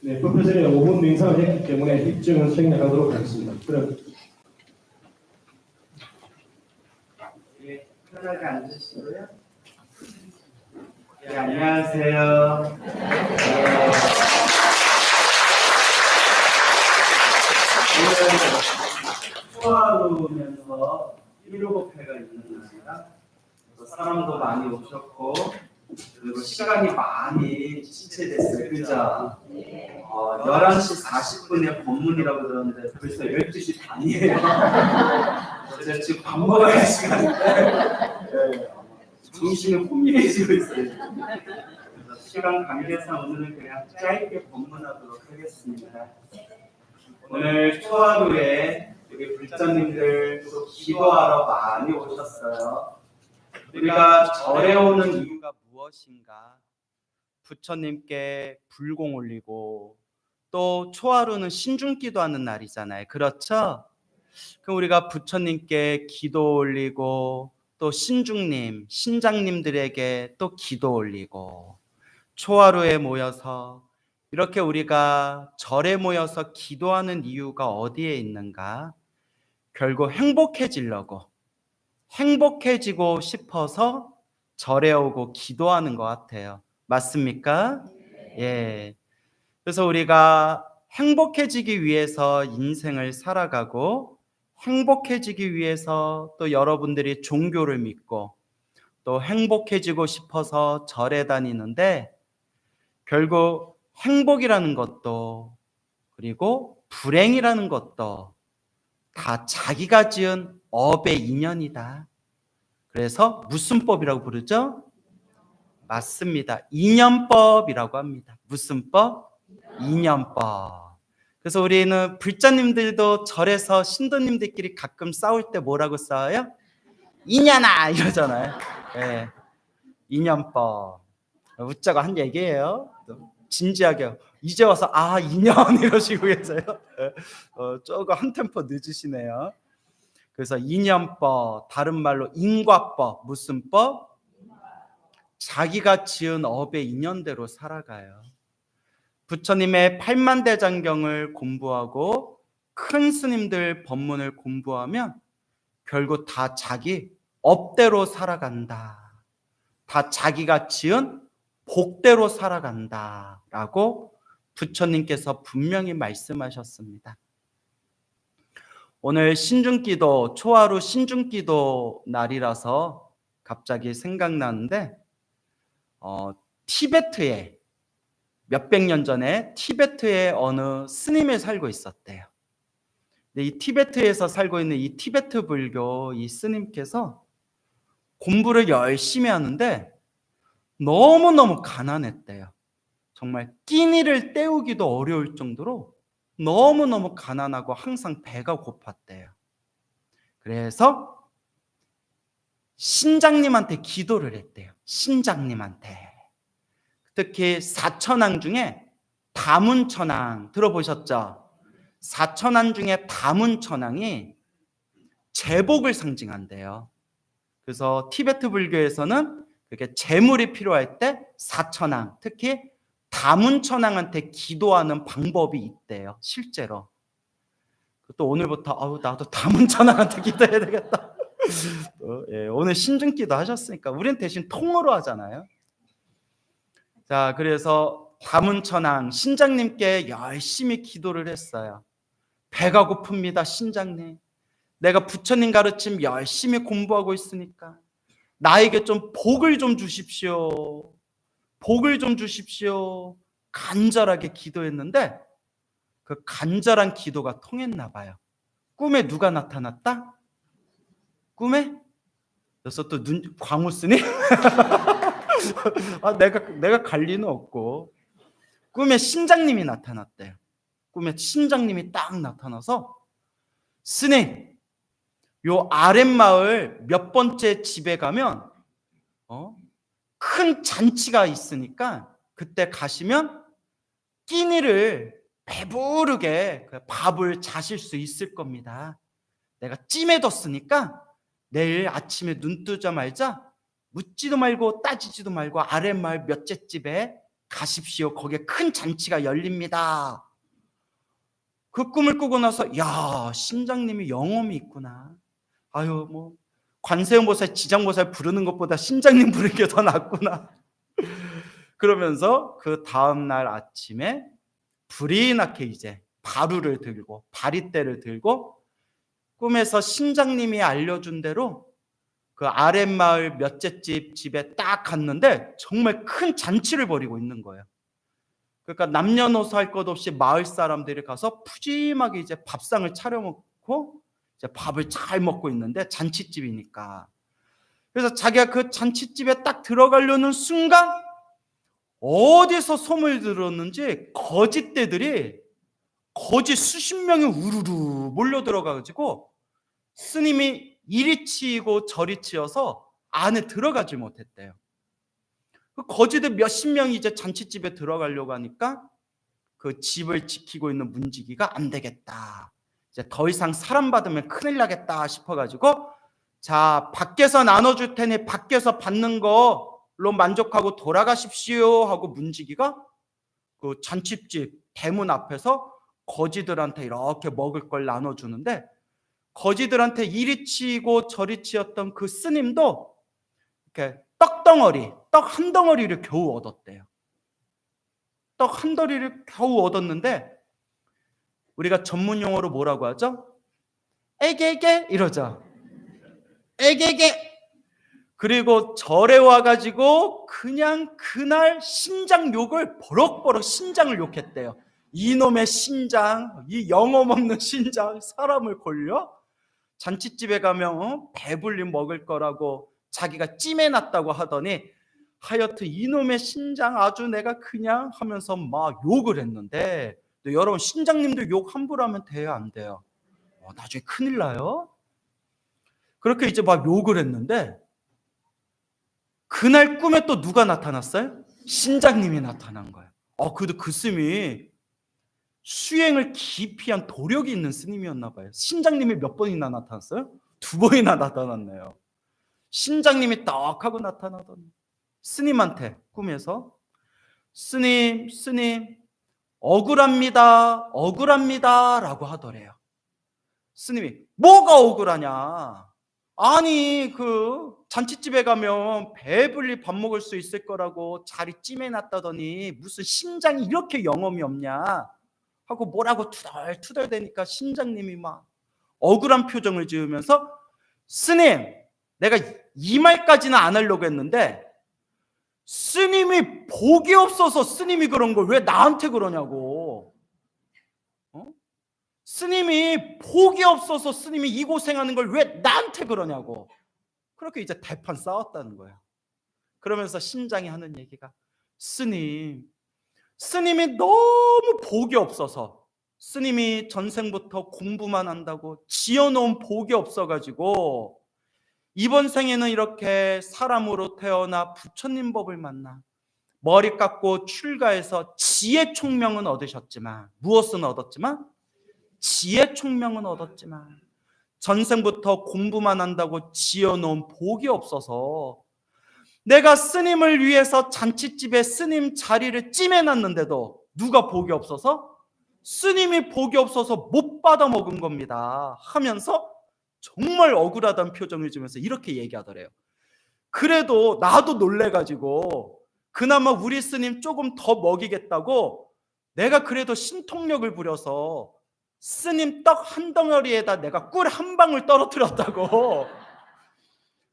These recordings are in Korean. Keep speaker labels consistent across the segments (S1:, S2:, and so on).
S1: 네, 프로페서에 5분 맹상을 했기 때문에 입증을 생략하도록 하겠습니다. 그럼
S2: 예, 편하게 앉으시고요. 네, 안녕하세요. 오늘 초하루면서 1.5회가 있는 날이라 사람도 많이 오셨고 그리고 시간이 많이 지체됐어요. 그죠? 11시 40분에 법문이라고 들었는데 벌써 12시 반이에요. 제가 지금 밥 먹어야 할 시간인데 중심이 혼미해지고 있어요. 그래서 시간 관계상 오늘은 그냥 짧게 법문하도록 하겠습니다. 오늘 초하루에 우리 불자님들 또 기도하러 많이 오셨어요. 우리가 절에 오는 이유가 무엇인가? 부처님께 불공 올리고 또 초하루는 신중기도 하는 날이잖아요. 그렇죠? 그럼 우리가 부처님께 기도 올리고 또 신중님, 신장님들에게 또 기도 올리고 초하루에 모여서 이렇게 우리가 절에 모여서 기도하는 이유가 어디에 있는가? 결국 행복해지려고, 행복해지고 싶어서 절에 오고 기도하는 것 같아요. 맞습니까? 예. 그래서 우리가 행복해지기 위해서 인생을 살아가고 행복해지기 위해서 또 여러분들이 종교를 믿고 또 행복해지고 싶어서 절에 다니는데 결국 행복이라는 것도 그리고 불행이라는 것도 다 자기가 지은 업의 인연이다. 그래서 무슨 법이라고 부르죠? 맞습니다. 인연법이라고 합니다. 무슨 법? 인연법. 그래서 우리는 불자님들도 절에서 신도님들끼리 가끔 싸울 때 뭐라고 싸워요? 인연아 이러잖아요. 네. 인연법. 웃자고 한 얘기예요. 진지하게 이제 와서 인연 이러시고 계세요. 조금 한 템포 늦으시네요. 그래서 인연법, 다른 말로 인과법. 무슨 법? 자기가 지은 업의 인연대로 살아가요. 부처님의 팔만대장경을 공부하고 큰 스님들 법문을 공부하면 결국 다 자기 업대로 살아간다. 다 자기가 지은 복대로 살아간다 라고 부처님께서 분명히 말씀하셨습니다. 오늘 신중기도, 초하루 신중기도 날이라서 갑자기 생각나는데 티베트에 몇백 년 전에 티베트에 어느 스님이 살고 있었대요. 근데 이 티베트에서 살고 있는 이 티베트 불교 이 스님께서 공부를 열심히 하는데 너무너무 가난했대요. 정말 끼니를 때우기도 어려울 정도로 너무너무 가난하고 항상 배가 고팠대요. 그래서 신장님한테 기도를 했대요. 신장님한테. 특히 사천왕 중에 다문천왕 들어보셨죠? 사천왕 중에 다문천왕이 재복을 상징한대요. 그래서 티베트 불교에서는 그렇게 재물이 필요할 때 사천왕, 특히 다문천왕한테 기도하는 방법이 있대요. 실제로. 또 오늘부터 나도 다문천왕한테 기도해야 되겠다. 오늘 신중기도 하셨으니까 우리는 대신 통으로 하잖아요. 자, 그래서 다문천왕 신장님께 열심히 기도를 했어요. 배가 고픕니다, 신장님. 내가 부처님 가르침 열심히 공부하고 있으니까 나에게 좀 복을 좀 주십시오. 복을 좀 주십시오. 간절하게 기도했는데 그 간절한 기도가 통했나 봐요. 꿈에 누가 나타났다? 꿈에? 그래서 또 광우 스님? 내가 갈 리는 없고 꿈에 신장님이 나타났대요. 꿈에 신장님이 딱 나타나서 스님, 요 아랫마을 몇 번째 집에 가면 큰 잔치가 있으니까 그때 가시면 끼니를 배부르게 밥을 자실 수 있을 겁니다. 내가 찜해뒀으니까 내일 아침에 눈 뜨자마자 묻지도 말고 따지지도 말고 아랫마을 몇째 집에 가십시오. 거기에 큰 잔치가 열립니다. 그 꿈을 꾸고 나서 야, 신장님이 영험이 있구나. 아유, 뭐 관세음보살, 지장보살 부르는 것보다 신장님 부르는 게 더 낫구나. 그러면서 그 다음 날 아침에 불이 나게 이제 바루를 들고 바리떼를 들고 꿈에서 신장님이 알려준 대로 그 아랫마을 몇째 집에 딱 갔는데 정말 큰 잔치를 벌이고 있는 거예요. 그러니까 남녀노소 할 것 없이 마을 사람들이 가서 푸짐하게 이제 밥상을 차려놓고 이제 밥을 잘 먹고 있는데 잔치집이니까. 그래서 자기가 그 잔치집에 딱 들어가려는 순간 어디서 소문이 들었는지 거짓대들이 거짓 수십 명이 우르르 몰려 들어가가지고 스님이 이리 치이고 저리 치여서 안에 들어가지 못했대요. 그 거지들 몇십 명이 이제 잔치집에 들어가려고 하니까 그 집을 지키고 있는 문지기가 안 되겠다. 이제 더 이상 사람 받으면 큰일 나겠다 싶어가지고 자, 밖에서 나눠줄 테니 밖에서 받는 걸로 만족하고 돌아가십시오 하고 문지기가 그 잔치집 대문 앞에서 거지들한테 이렇게 먹을 걸 나눠주는데 거지들한테 이리 치이고 저리 치였던 그 스님도 이렇게 떡 한 덩어리를 겨우 얻었대요. 떡 한 덩어리를 겨우 얻었는데 우리가 전문 용어로 뭐라고 하죠? 에게게 이러죠. 에게게. 그리고 절에 와가지고 그냥 그날 신장 욕을 버럭버럭 신장을 욕했대요. 이놈의 신장, 이 영혼 없는 신장, 사람을 골려? 잔치집에 가면 배불리 먹을 거라고 자기가 찜해놨다고 하더니 하여튼 이놈의 신장 아주 내가 그냥 하면서 막 욕을 했는데 여러분 신장님도 욕 함부로 하면 돼요 안 돼요? 나중에 큰일 나요. 그렇게 이제 막 욕을 했는데 그날 꿈에 또 누가 나타났어요? 신장님이 나타난 거예요. 그래도 그 스님이 수행을 기피한 도력이 있는 스님이었나 봐요. 신장님이 몇 번이나 나타났어요? 2번이나 나타났네요. 신장님이 딱 하고 나타나더니 스님한테 꿈에서 스님 억울합니다 라고 하더래요. 스님이 뭐가 억울하냐? 아니 그 잔치집에 가면 배불리 밥 먹을 수 있을 거라고 자리 찜해놨다더니 무슨 신장이 이렇게 영험이 없냐 하고 뭐라고 투덜투덜대니까 신장님이 막 억울한 표정을 지으면서 스님 내가 이 말까지는 안 하려고 했는데 스님이 복이 없어서 스님이 그런 걸 왜 나한테 그러냐고. 스님이 복이 없어서 스님이 이 고생하는 걸 왜 나한테 그러냐고. 그렇게 이제 대판 싸웠다는 거예요. 그러면서 신장이 하는 얘기가 스님이 너무 복이 없어서 스님이 전생부터 공부만 한다고 지어놓은 복이 없어가지고 이번 생에는 이렇게 사람으로 태어나 부처님 법을 만나 머리 깎고 출가해서 지혜 총명은 얻으셨지만 무엇은 얻었지만 지혜 총명은 얻었지만 전생부터 공부만 한다고 지어놓은 복이 없어서 내가 스님을 위해서 잔치집에 스님 자리를 찜해놨는데도 누가 복이 없어서? 스님이 복이 없어서 못 받아 먹은 겁니다 하면서 정말 억울하다는 표정을 지으면서 이렇게 얘기하더래요. 그래도 나도 놀래가지고 그나마 우리 스님 조금 더 먹이겠다고 내가 그래도 신통력을 부려서 스님 떡 한 덩어리에다 내가 꿀 한 방울 떨어뜨렸다고.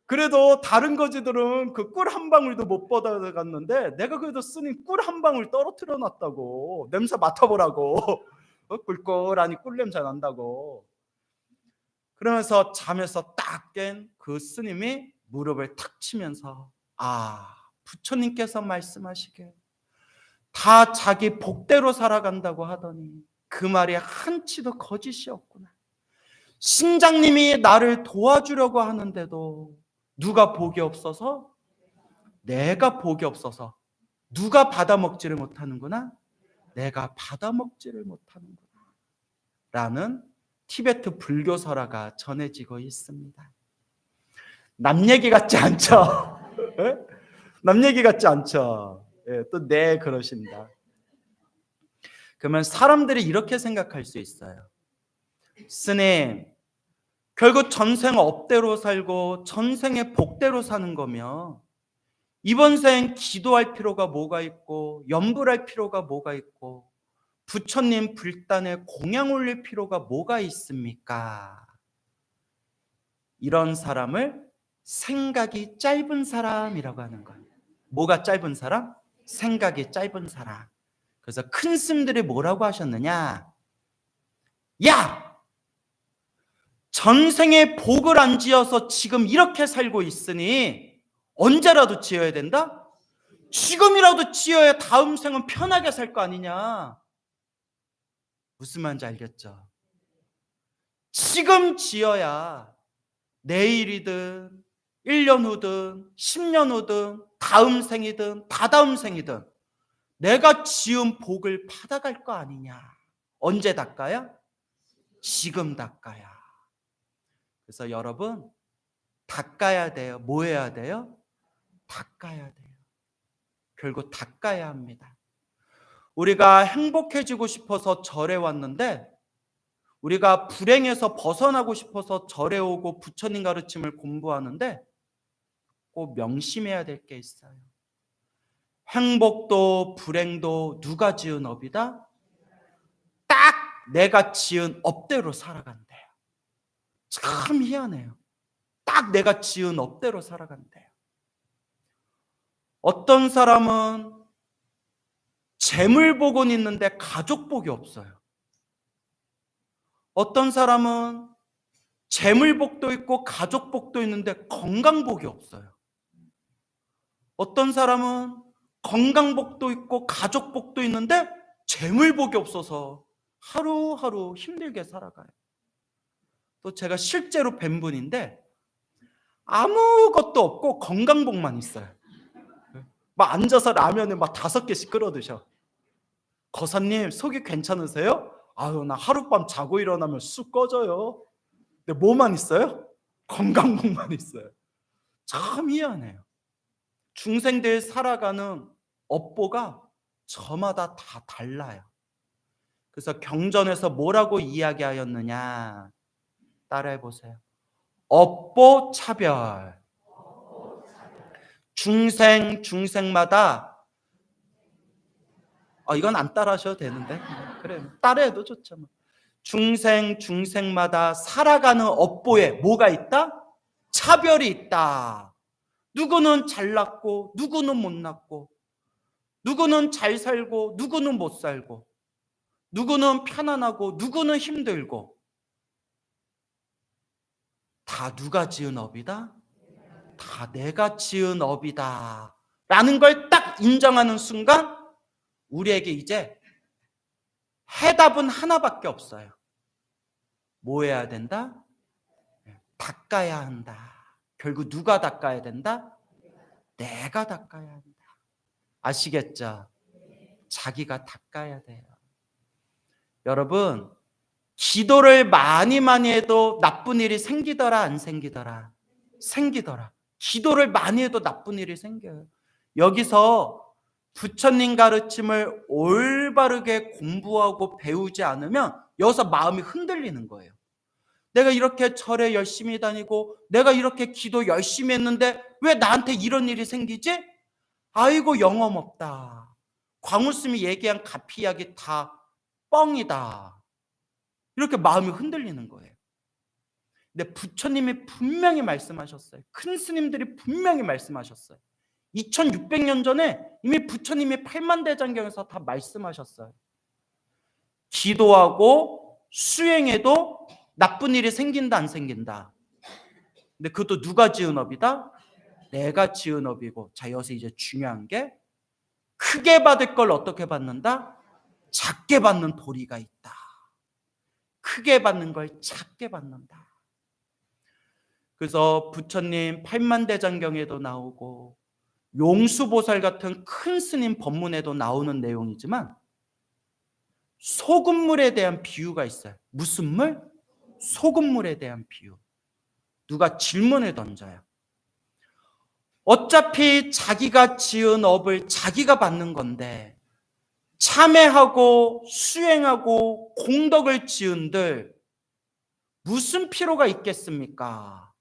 S2: 그래도 다른 거지들은 그 꿀 한 방울도 못 받아갔는데 내가 그래도 스님 꿀 한 방울 떨어뜨려 놨다고. 냄새 맡아보라고. 꿀꿀하니 꿀 냄새 난다고. 그러면서 잠에서 딱 깬 그 스님이 무릎을 탁 치면서 부처님께서 말씀하시길 다 자기 복대로 살아간다고 하더니 그 말이 한치도 거짓이었구나. 신장님이 나를 도와주려고 하는데도 누가 복이 없어서? 내가 복이 없어서 누가 받아먹지를 못하는구나? 내가 받아먹지를 못하는구나 라는 티베트 불교설화가 전해지고 있습니다. 남 얘기 같지 않죠? 남 얘기 같지 않죠? 예, 또 네 그러신다. 그러면 사람들이 이렇게 생각할 수 있어요. 스님, 결국 전생 업대로 살고 전생에 복대로 사는 거면 이번 생 기도할 필요가 뭐가 있고 염불할 필요가 뭐가 있고 부처님 불단에 공양 올릴 필요가 뭐가 있습니까? 이런 사람을 생각이 짧은 사람이라고 하는 거예요. 뭐가 짧은 사람? 생각이 짧은 사람. 그래서 큰 스님들이 뭐라고 하셨느냐? 야! 전생에 복을 안 지어서 지금 이렇게 살고 있으니 언제라도 지어야 된다? 지금이라도 지어야 다음 생은 편하게 살 거 아니냐? 무슨 말인지 알겠죠? 지금 지어야 내일이든 1년 후든 10년 후든 다음 생이든 다다음 생이든 내가 지은 복을 받아갈 거 아니냐. 언제 닦아야? 지금 닦아야. 그래서 여러분 닦아야 돼요. 뭐 해야 돼요? 닦아야 돼요. 결국 닦아야 합니다. 우리가 행복해지고 싶어서 절에 왔는데 우리가 불행에서 벗어나고 싶어서 절에 오고 부처님 가르침을 공부하는데 꼭 명심해야 될 게 있어요. 행복도 불행도 누가 지은 업이다? 딱 내가 지은 업대로 살아간대요. 참 희한해요. 딱 내가 지은 업대로 살아간대요. 어떤 사람은 재물복은 있는데 가족복이 없어요. 어떤 사람은 재물복도 있고 가족복도 있는데 건강복이 없어요. 어떤 사람은 건강복도 있고 가족복도 있는데 재물복이 없어서 하루하루 힘들게 살아가요. 또 제가 실제로 뵌 분인데 아무것도 없고 건강복만 있어요. 막 앉아서 라면을 막 5개씩 끓여 드셔. 거사님 속이 괜찮으세요? 아유 나 하룻밤 자고 일어나면 쑥 꺼져요. 근데 뭐만 있어요? 건강복만 있어요. 참 희한해요. 중생들 살아가는 업보가 저마다 다 달라요. 그래서 경전에서 뭐라고 이야기하였느냐? 따라해 보세요. 업보 차별. 중생마다 이건 안 따라하셔도 되는데 그래 따라해도 좋죠. 중생마다 살아가는 업보에 뭐가 있다? 차별이 있다. 누구는 잘났고 누구는 못났고 누구는 잘 살고 누구는 못 살고 누구는 편안하고 누구는 힘들고 다 누가 지은 업이다? 다 내가 지은 업이다 라는 걸 딱 인정하는 순간 우리에게 이제 해답은 하나밖에 없어요. 뭐 해야 된다? 닦아야 한다. 결국 누가 닦아야 된다? 내가 닦아야 한다. 아시겠죠? 자기가 닦아야 돼요. 여러분 기도를 많이 해도 나쁜 일이 생기더라 안 생기더라? 생기더라. 기도를 많이 해도 나쁜 일이 생겨요. 여기서 부처님 가르침을 올바르게 공부하고 배우지 않으면 여기서 마음이 흔들리는 거예요. 내가 이렇게 절에 열심히 다니고 내가 이렇게 기도 열심히 했는데 왜 나한테 이런 일이 생기지? 아이고 영험 없다. 광우스님이 얘기한 가피 이야기 다 뻥이다. 이렇게 마음이 흔들리는 거예요. 근데 부처님이 분명히 말씀하셨어요. 큰 스님들이 분명히 말씀하셨어요. 2600년 전에 이미 부처님이 팔만대장경에서 다 말씀하셨어요. 기도하고 수행해도 나쁜 일이 생긴다 안 생긴다. 근데 그것도 누가 지은 업이다? 내가 지은 업이고. 자 여기서 이제 중요한 게 크게 받을 걸 어떻게 받는다? 작게 받는 도리가 있다. 크게 받는 걸 작게 받는다. 그래서 부처님 팔만대장경에도 나오고 용수보살 같은 큰 스님 법문에도 나오는 내용이지만 소금물에 대한 비유가 있어요. 무슨 물? 소금물에 대한 비유. 누가 질문을 던져요. 어차피 자기가 지은 업을 자기가 받는 건데 참회하고 수행하고 공덕을 지은들 무슨 필요가 있겠습니까?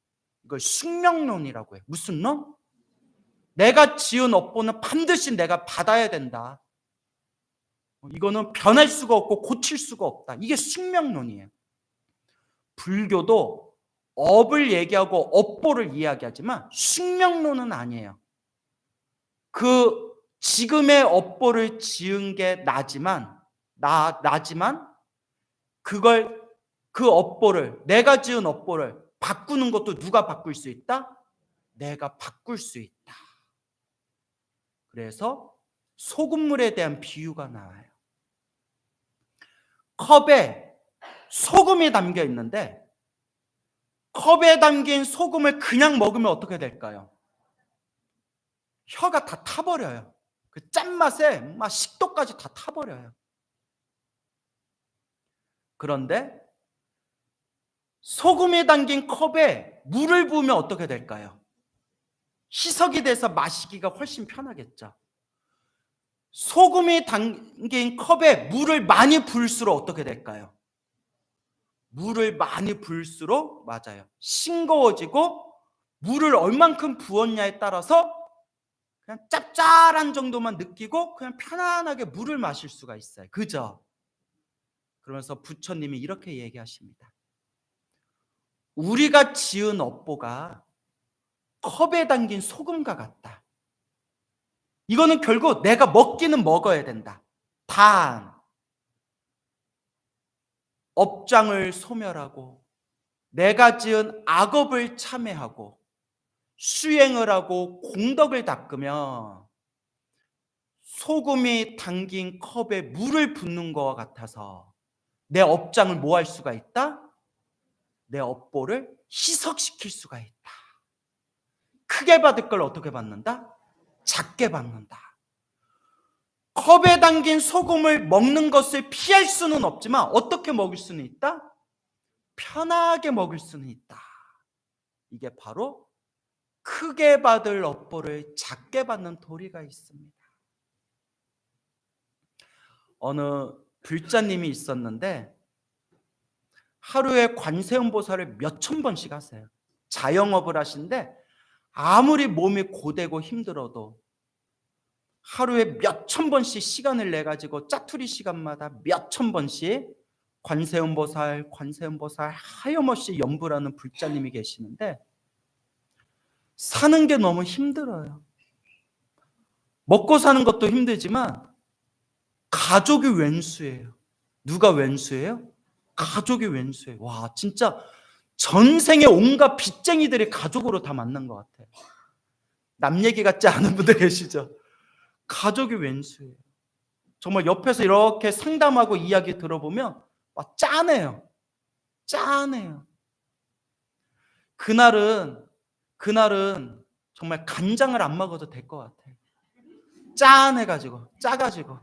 S2: 이걸 숙명론이라고 해요. 무슨 론? 내가 지은 업보는 반드시 내가 받아야 된다. 이거는 변할 수가 없고 고칠 수가 없다. 이게 숙명론이에요. 불교도 업을 얘기하고 업보를 이야기하지만 숙명론은 아니에요. 그 지금의 업보를 지은 게 나지만 그 업보를, 내가 지은 업보를 바꾸는 것도 누가 바꿀 수 있다? 내가 바꿀 수 있다. 그래서 소금물에 대한 비유가 나와요. 컵에 소금이 담겨 있는데 컵에 담긴 소금을 그냥 먹으면 어떻게 될까요? 혀가 다 타버려요. 그 짠맛에 막 식도까지 다 타버려요. 그런데 소금이 담긴 컵에 물을 부으면 어떻게 될까요? 희석이 돼서 마시기가 훨씬 편하겠죠. 소금이 담긴 컵에 물을 많이 부을수록 어떻게 될까요? 물을 많이 부을수록 맞아요. 싱거워지고 물을 얼만큼 부었냐에 따라서 그냥 짭짤한 정도만 느끼고 그냥 편안하게 물을 마실 수가 있어요. 그죠? 그러면서 부처님이 이렇게 얘기하십니다. 우리가 지은 업보가 컵에 담긴 소금과 같다. 이거는 결국 내가 먹기는 먹어야 된다. 단 업장을 소멸하고 내가 지은 악업을 참회하고 수행을 하고 공덕을 닦으면 소금이 담긴 컵에 물을 붓는 것과 같아서 내 업장을 뭐 할 수가 있다? 내 업보를 희석시킬 수가 있다. 크게 받을 걸 어떻게 받는다? 작게 받는다. 컵에 담긴 소금을 먹는 것을 피할 수는 없지만 어떻게 먹을 수는 있다? 편하게 먹을 수는 있다. 이게 바로 크게 받을 업보를 작게 받는 도리가 있습니다. 어느 불자님이 있었는데 하루에 관세음보살을 몇천 번씩 하세요. 자영업을 하시는데 아무리 몸이 고되고 힘들어도 하루에 몇천 번씩 시간을 내가지고 짜투리 시간마다 몇천 번씩 관세음보살 하염없이 연불하는 불자님이 계시는데 사는 게 너무 힘들어요. 먹고 사는 것도 힘들지만 가족이 왼수예요. 누가 왼수예요? 가족이 왼수예요. 와, 진짜 전생에 온갖 빚쟁이들이 가족으로 다 만난 것 같아요. 남 얘기 같지 않은 분들 계시죠? 가족이 왼수예요. 정말 옆에서 이렇게 상담하고 이야기 들어보면 막 짠해요. 짠해요. 그날은 정말 간장을 안 먹어도 될 것 같아요. 짠해가지고, 짜가지고.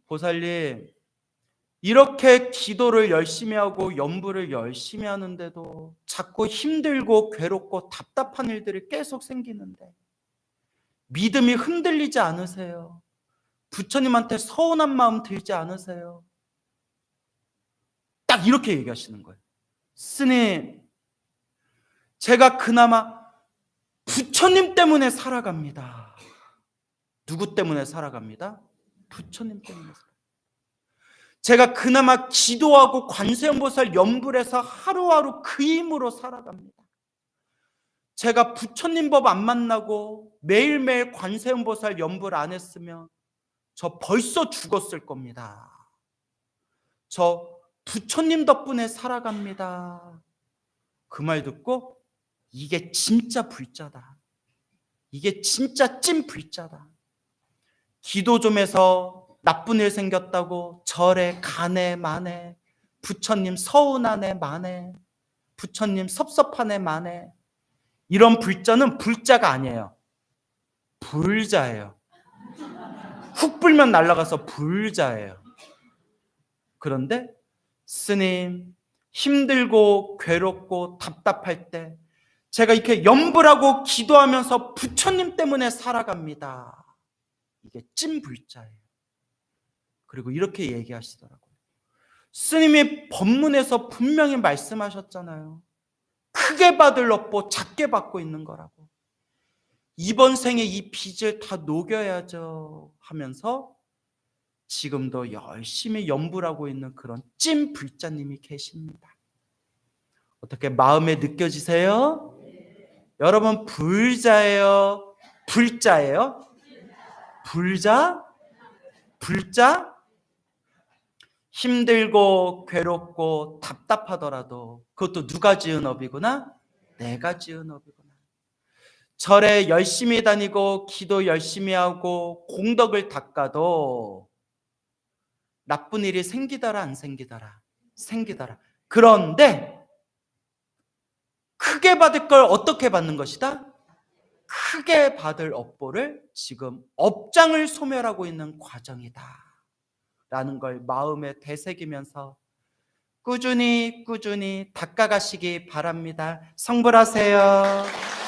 S2: 보살님, 이렇게 기도를 열심히 하고 연부를 열심히 하는데도 자꾸 힘들고 괴롭고 답답한 일들이 계속 생기는데 믿음이 흔들리지 않으세요? 부처님한테 서운한 마음 들지 않으세요? 딱 이렇게 얘기하시는 거예요. 스님, 제가 그나마 부처님 때문에 살아갑니다. 누구 때문에 살아갑니다? 부처님 때문에 살아갑니다. 제가 그나마 기도하고 관세음보살 연불해서 하루하루 그 힘으로 살아갑니다. 제가 부처님 법 안 만나고 매일매일 관세음보살 연불 안 했으면 저 벌써 죽었을 겁니다. 저 부처님 덕분에 살아갑니다. 그 말 듣고 이게 진짜 불자다. 이게 진짜 찐 불자다. 기도 좀 해서 나쁜 일 생겼다고 절에 가네 마네, 부처님 서운하네 마네, 부처님 섭섭하네 마네. 이런 불자는 불자가 아니에요. 불자예요. 훅 불면 날아가서 불자예요. 그런데 스님, 힘들고 괴롭고 답답할 때 제가 이렇게 염불하고 기도하면서 부처님 때문에 살아갑니다. 이게 찐불자예요. 그리고 이렇게 얘기하시더라고요. 스님이 법문에서 분명히 말씀하셨잖아요. 크게 받을 업보 작게 받고 있는 거라고. 이번 생에 이 빚을 다 녹여야죠 하면서 지금도 열심히 염불하고 있는 그런 찐 불자님이 계십니다. 어떻게 마음에 느껴지세요? 여러분 불자예요? 불자예요? 불자? 불자? 힘들고 괴롭고 답답하더라도 그것도 누가 지은 업이구나? 내가 지은 업이구나. 절에 열심히 다니고 기도 열심히 하고 공덕을 닦아도 나쁜 일이 생기더라 안 생기더라? 생기더라. 그런데 크게 받을 걸 어떻게 받는 것이다? 크게 받을 업보를 지금 업장을 소멸하고 있는 과정이다 라는 걸 마음에 되새기면서 꾸준히 닦아가시기 바랍니다. 성불하세요.